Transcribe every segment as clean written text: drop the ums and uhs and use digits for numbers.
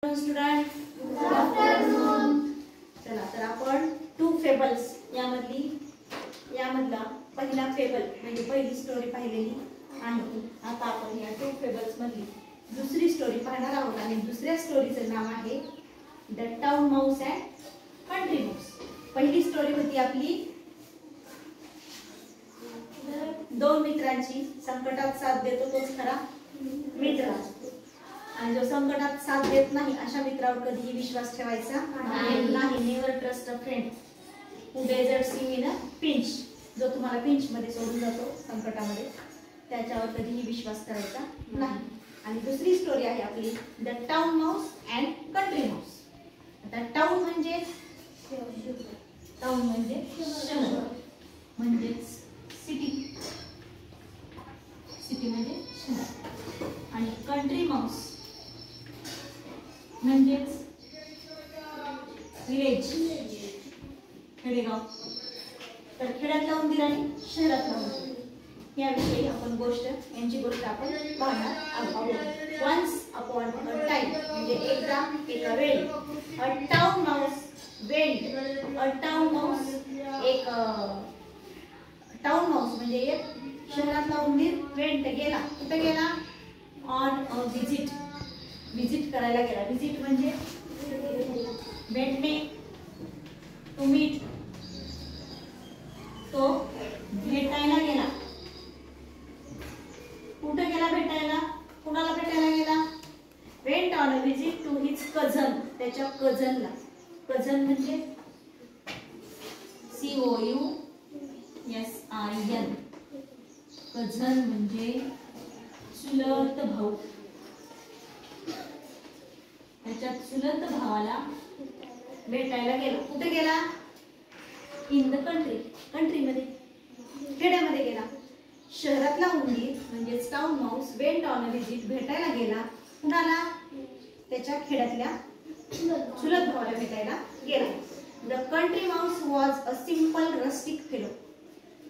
Student good afternoon. चला तर आपण टू फेबल्स यामधला पहिला फेबल म्हणजे पहिली स्टोरी पाहिलेली आहे. आता आपण या टू फेबल्स मधली दुसरी स्टोरी पाहणार आहोत आणि दुसऱ्या स्टोरीचं नाव आहे the town mouse and country Mouse. पहिली स्टोरी होती आपली दोन मित्रांची. संकटात साथ देतो तोच खरा मित्र आणि जो संकटात साथ देत नाही अशा मित्रावर कधीही विश्वास ठेवायचा नाही. Never trust a friend who desserts you in a pinch. जो तुम्हाला पिंच मध्ये सोडून जातो संकटामध्ये त्याच्यावर कधीही विश्वास करायचा नाही. आणि दुसरी स्टोरी आहे आपली the town mouse and country Mouse. आता टाउन म्हणजे शहर म्हणजेच सिटी म्हणजे शहर. आणि कंट्री माऊस म्हणजेच विलेज खेडेगाव. तर खेड्यातला उंदीर आणि शहरातला उंदीर याविषयी आपण यांची गोष्ट आपण पाहणार आहोत. वन्स अपॉन अ टाइम म्हणजे एका वेळी अ टाउन माऊस वेंट. अ टाउन माऊस टाउन माऊस म्हणजे एक शहरातला उंदीर वेंट गेला. कुठे गेला? ऑन अ विजिट करायला गेला. विजिट म्हणजे भेटणे, टू मीट. तो भेटायला गेला. कुठे गेला भेटायला? कुणाला भेटायला गेला? Went on a visit to his cousin. त्याच्या कझनला. कझन म्हणजे COUSIN. कझन म्हणजे चुलत भाऊ. त्याच्या चुलत भावाला भेटायला गेला. कुठे गेला? इन द कंट्री मध्ये खेड्यामध्ये गेला. शहरातला उंदीर म्हणजे town Mouse went on a visit भेटायला गेला. कुणाला? त्याच्या खेड्यातल्या चुलत भावाला भेटायला गेला. The country Mouse was a simple rustic fellow.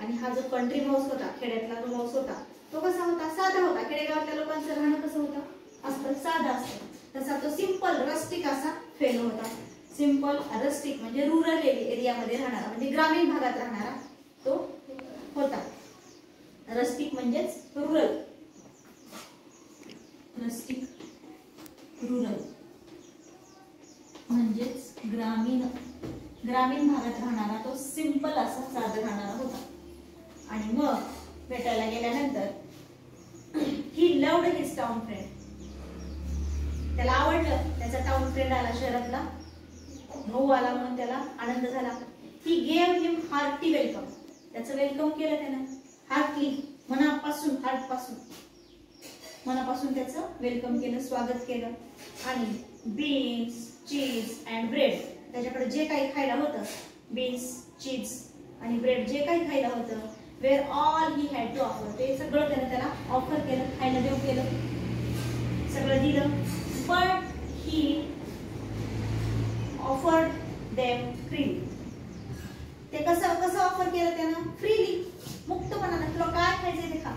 आणि हा जो कंट्री माऊस होता खेड्यातला जो माऊस होता तो कसा होता? साधा होता. खेडेगावातल्या लोकांचं राहणं कसं होतं? असं साधा असतं. तसा तो सिंपल रस्टिक असा फेलो होता. सिंपल रस्टिक म्हणजे रुरल एरियामध्ये राहणारा म्हणजे ग्रामीण भागात राहणारा तो होता. रस्टिक म्हणजेच रुरल. रस्टिक रुरल म्हणजेच ग्रामीण भागात राहणारा तो सिंपल असा साधा राहणारा होता. आणि मग भेटायला गेल्यानंतर he loved his town friend. त्याला आवडलं त्याचा टाउन फ्रेंड आला. शहरातला भाऊ आला म्हणून त्याला आनंद झाला. He gave him hearty welcome. त्याचं वेलकम केलं त्यानं हार्टली मनापासून त्याचं वेलकम केलं, स्वागत केलं. आणि बीन्स, चीज अँड ब्रेड. त्याच्याकडे जे काही खायला होतं बीन्स, चीज आणि ब्रेड जे काही खायला होतं were all he had to offer. ते सगळं त्याला ऑफर केलं, खायला देऊ केलं, सगळं दिलं. But he offered them freely. ते कसं ऑफर केलं त्यानं? फ्रीली, मुक्तपणाने. तुला काय खायचंय ते खा.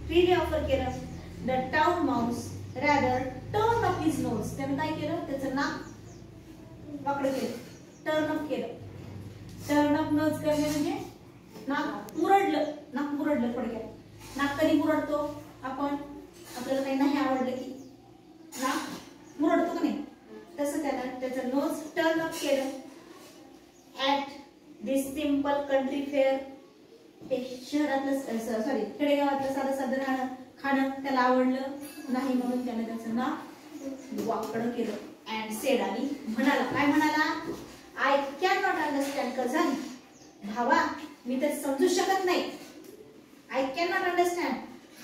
फ्रीली ऑफर केलं. The town Mouse rather turn up his nose. त्यानं काय केलं? त्याचं नाक वाकडं केलं, टर्न अप केलं. टर्न अप नोज करणे म्हणजे नाक मुरडलं थोडक्यात. नाक कधी मुरडतो आपण? आपल्याला काही नाही आवडलं की नाक मुरडतो का नाही? तसं त्याचं नोज टर्न अप केलं. At this simple country fair. हे शहरातलं खेडेगावातलं साधं खाणं त्याला आवडलं नाही म्हणून त्याने त्याचं नाक वाकडं केलं. अँड सेड आणि म्हणाला. काय म्हणाला? I can not understand cousin. भावा मी तर समजू शकत नाही. I can not understand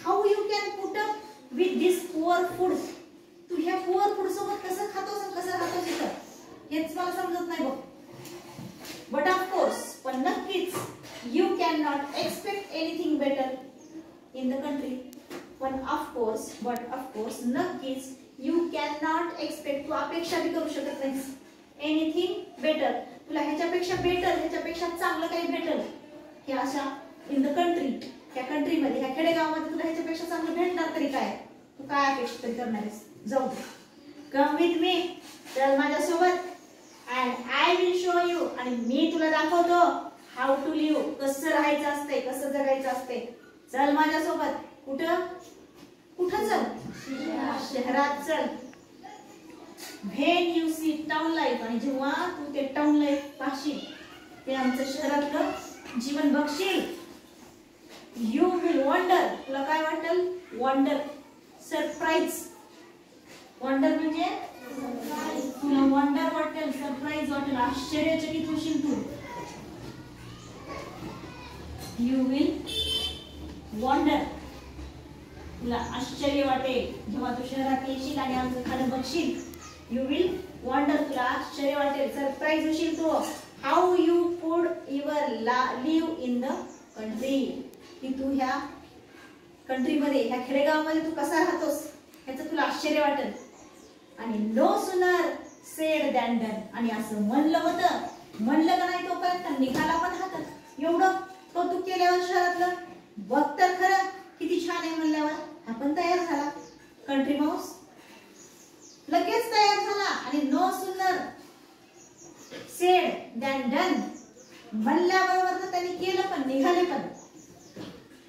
how you can put up with this poor food. तू ह्या पुअर फूड सोबत कसं खातोस आणि कसं राहतोस इथं हेच मला समजत नाही बघ. बट ऑफकोर्स पण नक्कीच you can not expect anything better in the country. पण ऑफकोर्स नक्कीच यू कॅन नॉट एक्सपेक्ट. तू अपेक्षा बी करू शकत नाहीस एनिथिंग बेटर. तुला ह्याच्यापेक्षा बेटर, ह्याच्यापेक्षा चांगलं काही भेटल हे अशा इन द कंट्री. ह्या कंट्रीमध्ये ह्या खेडेगावामध्ये तुला ह्याच्यापेक्षा चांगलं भेटणार तरी काय? तू काय अपेक्षा करणार आहेस? जाऊ दे. कम विथ मी, चल माझ्यासोबत. And I will show you, आणि मी तुला दाखवतो हाऊ टू लिव्ह, कसं राहायचं असते, कसं जगायचं असते. चल माझ्यासोबत. कुठं कुठं चल? शहरात चल. When you see town life, आणि जेव्हा तू ते टाउन लाईफ पाहशील, ते आमचं शहरातलं जीवन बघशील, यू विल वंडर, तुला काय वाटेल? Wonder, surprise. वंडर म्हणजे तुला वंडर वाटेल, सरप्राईज वाटेल, आश्चर्यचकित होशील तू. यू विल वंडर, तुला आश्चर्य वाटेल जेव्हा तू शहरात येशील आणि आमचं खाणं बघशील. यू विल वंडर, तुला आश्चर्य वाटेल, सरप्राईज होशील तू. हाऊ यू कुड इवर लिव्ह इन द कंट्री, की तू ह्या कंट्रीमध्ये, ह्या खेडेगावामध्ये तू कसा राहतोस ह्याचं तुला आश्चर्य वाटेल. आणि no sooner sed than done, आणि असं म्हणलं होतं, म्हणलं का नाही तोपर्यंत निघाला पण हातात. एवढं कौतुक केल्यावर शहरातलं, बघ तर खरं किती छान आहे म्हणल्यावर आपण तयार झाला. कंट्री माऊस लगेच तयार झाला. आणि no sooner sed than done, म्हणल्याबरोबर तर त्यांनी केलं पण, निघाले पण.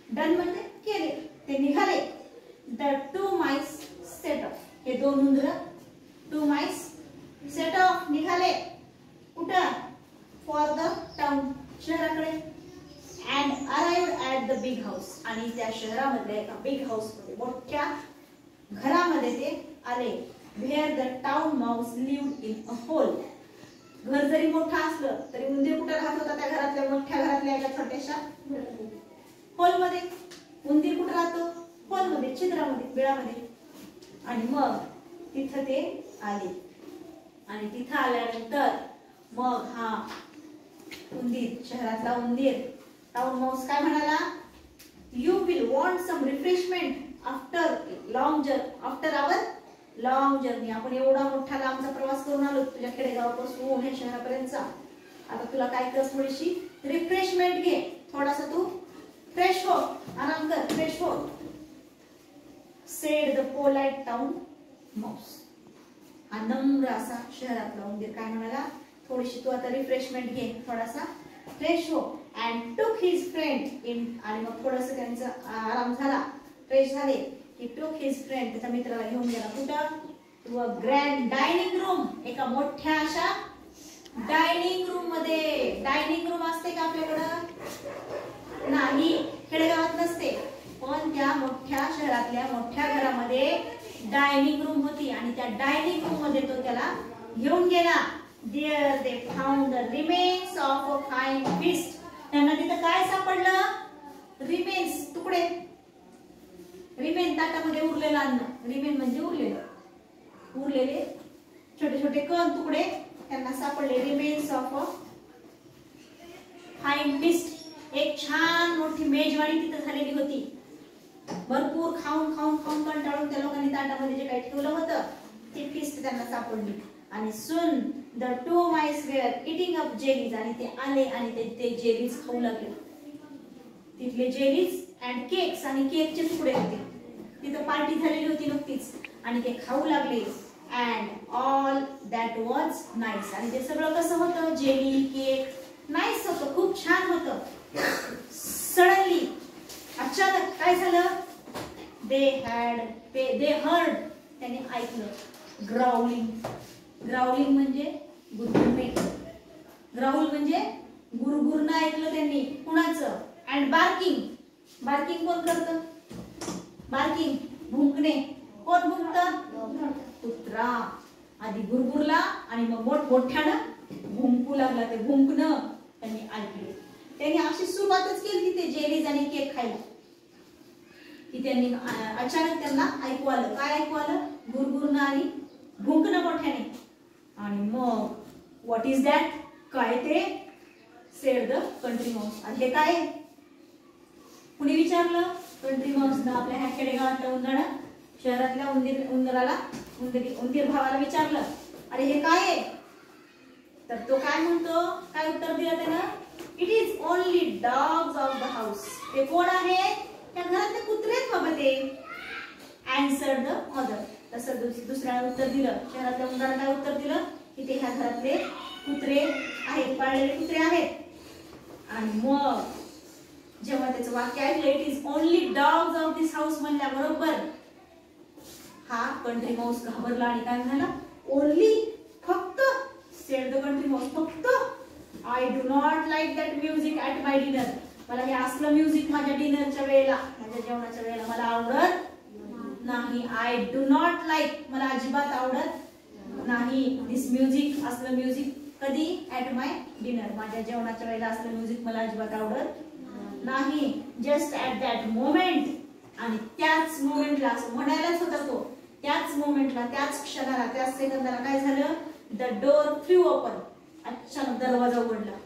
डन म्हणजे केले, ते निघाले. The two MICE set of, हे दोन उंदर टू माईस सेट ऑफ, निघाले. कुठं? फॉर द टाउन, शहराकडे. And arrived at the big house, आणि त्या शहरामधल्या एका बिग हाऊस मध्ये, मोठ्या घरामध्ये ते आले. Where the town Mouse lived in a whole, घर जरी मोठं असलं तरी उंदीर कुठं राहत होता? त्या घरातल्या, मोठ्या घरातल्या एका छोट्याशा होल मध्ये. उंदीर कुठं राहतो? होल मध्ये, छिद्रामध्ये, बिळामध्ये. आणि मग तिथं ते आले. आणि तिथं आल्यानंतर मग हा उंदीर, शहरातला उंदीर, टाउन माऊस काय म्हणाला? You will want some refreshment after our long journey. आपण एवढा मोठा लांबचा प्रवास करून आलो तुझ्या खेडेगावापासून हे शहरापर्यंतचा. आता तुला काय कर, थोडीशी रिफ्रेशमेंट घे, थोडासा तू फ्रेश हो, आराम कर, फ्रेश हो. Sed the polite town Mouse, हा नम्र असा शहरातला उंदीर काय म्हणाला? थोडीशी तू आता रिफ्रेशमेंट घे, थोडासा फ्रेश हो. अँड टूक हिज फ्रेंड इन, आणि मग थोडस त्यांचा आराम झाला, फ्रेश झाले की टूक हिज फ्रेंड, त्याच्या मित्राला घेऊन गेला. कुठं? To a grand dining room, एका मोठ्या अशा डायनिंग रूम मध्ये. डायनिंग रूम असते का आपल्याकडं? नाही, खेडेगावात नसते. पण त्या मोठ्या शहरातल्या मोठ्या घरामध्ये डायनिंग रूम होती. आणि त्या डायनिंग रूम मध्ये तो त्याला घेऊन गेला. There they found the remains of a fine feast. त्यांना तिथं काय सापडलं? रिमेन्स, तुकडे. रिमेन ताटामध्ये उरलेलं अन्न, रिमेन म्हणजे उरलेले छोटे छोटे कण, तुकडे त्यांना सापडले. Remains of a fine feast, एक छान मोठी मेजवानी तिथं झालेली होती. भरपूर खाऊन कंटाळून त्या लोकांनी ताटामध्ये जे काही ठेवलं होतं ती फीस्ट त्यांना सापडली. आणि soon the two mice were eating up jellies, आणि ते आले आणि ते जेलीज खाऊ लागले. तिथले जेलीज अँड केक्स, आणि केकचे तुकडे होते. तिथं पार्टी झालेली होती नुकतीच आणि ते खाऊ लागले. And all that was nice, आणि ते सगळं कसं होतं? जेली, केक नाईस होतं, खूप छान होतं. सडनली, अचानक काय झालं? दे हर्ड, त्याने ऐकलं. ग्राउलिंग, ग्राउलिंग म्हणजे गुरगुरणे. ग्राउल म्हणजे गुरगुरणं ऐकलं त्यांनी. कुणाचं? अँड बार्किंग, बार्किंग कोण करतं? बार्किंग, भुंकणे. कोण भुंकतं? कुत्रा. आधी गुरगुरला आणि मग मोठ्यानं भुंकू लागला. ते भुंकणं त्यांनी ऐकले. त्यांनी अशी सुरुवातच केली ते जेलीज आणि केक खायला, की त्यांनी अचानक त्यांना ऐकू आलं. काय ऐकू आलं? गुरगुरणं आणि भुंकणं मोठ्याने. आणि मग व्हॉट इज दॅट? काय ते? Sed the country Mouse. आणि हे काय? कुणी विचारलं? कंट्री माऊसनं आपल्या ह्या खेडेगावातल्या उंदरानं शहरातल्या उंदीर भावाला विचारलं, अरे हे काय आहे? तर तो काय म्हणतो? काय उत्तर दिलं त्यानं? It is only dogs of the house. ते कोण आहे? त्या घरातले कुत्रेच बाबा ते. answered the mother. तसं दुसऱ्याने उत्तर दिलं, शहरातल्या उंदराने काय उत्तर दिलं की ते ह्या घरातले कुत्रे आहेत, पाळलेले कुत्रे आहेत. आणि मग जेव्हा त्याचं वाक्य ऐकलं, it is only dogs of this house म्हणल्या बरोबर हा कंट्री माऊस घाबरला आणि काय म्हणाला, ओनली फक्त, सेड द कंट्री माऊस फक्त, I do not like that music at my dinner, मला हे असलं म्युझिक माझ्या डिनरच्या वेळेला, माझ्या जेवणाच्या वेळेला मला आवडत नाही. आय डू नॉट लाईक, मला अजिबात आवडत नाही, दिस म्युझिक, असलं म्युझिक कधी, ॲट माय डिनर, माझ्या जेवणाच्या वेळेला असलं म्युझिक मला अजिबात आवडत नाही. जस्ट ॲट दॅट मोमेंट, आणि त्याच मोमेंटला, असं म्हणायलाच होता तो, त्याच मोमेंटला, त्याच क्षणाला, त्याच सेकंदाला काय झालं, द डोर फ्ल्यू ओपन, अचानक दरवाजा उघडला,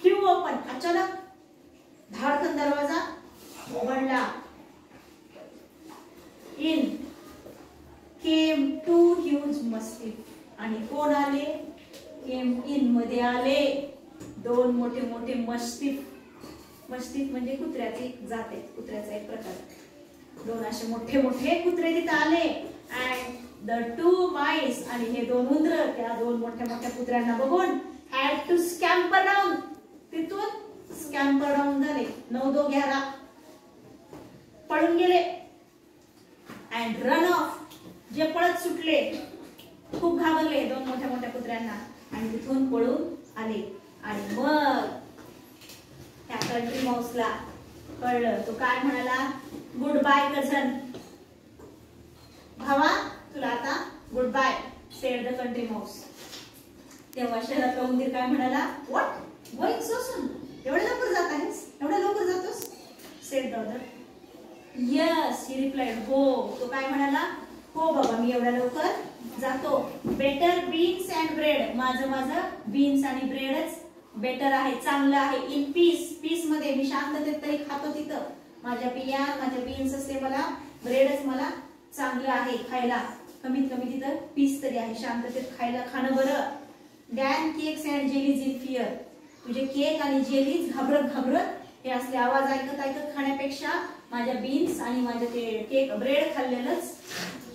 फ्ल्यू ओपन, अचानक धाडकन दरवाजा उघडला. In came two huge mastiff, आणि कोण आले, केम इन मध्ये आले दोन मोठे मोठे मस्टिफ. मस्टिफ म्हणजे कुत्र्याची एक जात आहे, कुत्र्याचा एक प्रकार, दोन असे मोठे मोठे कुत्रे तिथे आले. अँड द टू माईस, आणि हे दोन उंदर त्या दोन मोठ्या मोठ्या कुत्र्यांना बघून हॅड टू स्कॅम्पर डाऊन, तिथून स्कॅम्पर डाऊन झाले, 9-2-11 पळून गेले. अँड रन ऑफ, जे पळत सुटले, खूप घाबरले दोन मोठ्या मोठ्या कुत्र्यांना, आणि तिथून पळून आले. आणि मग त्या कंट्री माऊसला कळलं, तो काय म्हणाला, गुड बाय कझन, भावा तुला आता good bye, said the country mouse. तेव्हा शहरातला उंदीर काय म्हणाला, व्हॉट, गोइंग सो सून, एवढ्या लवकर जात आहेस, एवढ्या लवकर जातोस, said the other. Yes, he replied, हो. तो काय म्हणाला, हो बाबा मी एवढ्या लवकर जातो. बेटर बीन्स अँड ब्रेड, माझं बीन्स आणि ब्रेडच बेटर आहे, चांगलं आहे. इन पीस, पीस मध्ये मी शांततेत तरी खातो तिथं, माझ्या बिया, माझ्या बीन्स असते, मला ब्रेडच मला चांगलं आहे खायला, कमीत कमी तिथं पीस तरी आहे, शांततेत खायला खाणं बरं. Dan cakes and jellies in fear, तुझे केक आणि जेलीज घाबरत घाबरत, हे असले आवाज ऐकत ऐकत खाण्यापेक्षा माझ्या बीन्स आणि माझ्या ते केक ब्रेड खाल्लेलंच,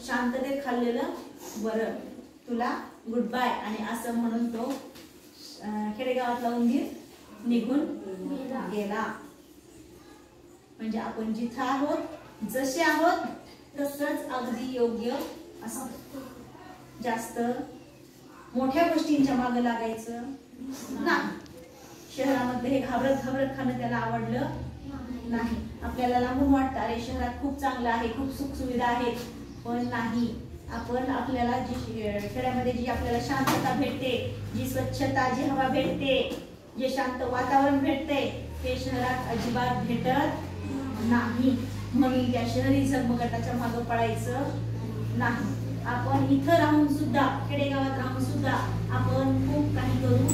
शांततेत खाल्लेलं बरं, तुला गुड बाय. आणि असं म्हणून तो खेडेगावातला उंदीर निघून गेला. म्हणजे आपण जिथं आहोत, जसे आहोत तसंच अगदी योग्य असतं, जास्त मोठ्या गोष्टींच्या मागे लागायचं नाही. शहरामध्ये हे घाबरत घाबरत खाणं त्याला आवडलं नाही. आपल्याला लांबून वाटतं, अरे शहरात खूप चांगलं आहे, खूप सुख सुविधा आहेत, पण नाही. आपण आपल्याला जी खेड्यामध्ये जी आपल्याला शांतता भेटते, जी स्वच्छता, जी हवा भेटते, जे शांत वातावरण भेटते, ते शहरात अजिबात भेटत नाही. म्हणून त्या शहरी झगमगाटाच्या मागे पळायचं नाही. आपण इथं राहून सुद्धा, खेडेगावात राहून सुद्धा आपण खूप काही करू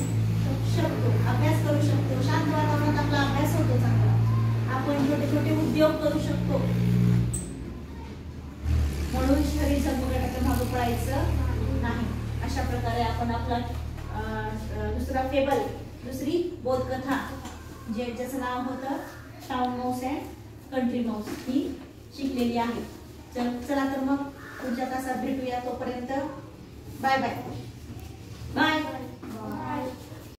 शकतो, अभ्यास करू शकतो, शांत वातावरणात आपला अभ्यास होतो चांगला, आपण छोटे छोटे उद्योग करू शकतो. म्हणून शहरी झगमगाटाच्या मागे पळायचं नाही. अशा प्रकारे आपण आपला दुसरा फेबल, दुसरी बोधकथा, ज्याचं नाव होतं town mouse and country mouse, ही शिकलेली आहे. चला तर मग पुढच्या तासात भेटूया, तोपर्यंत बाय बाय बाय.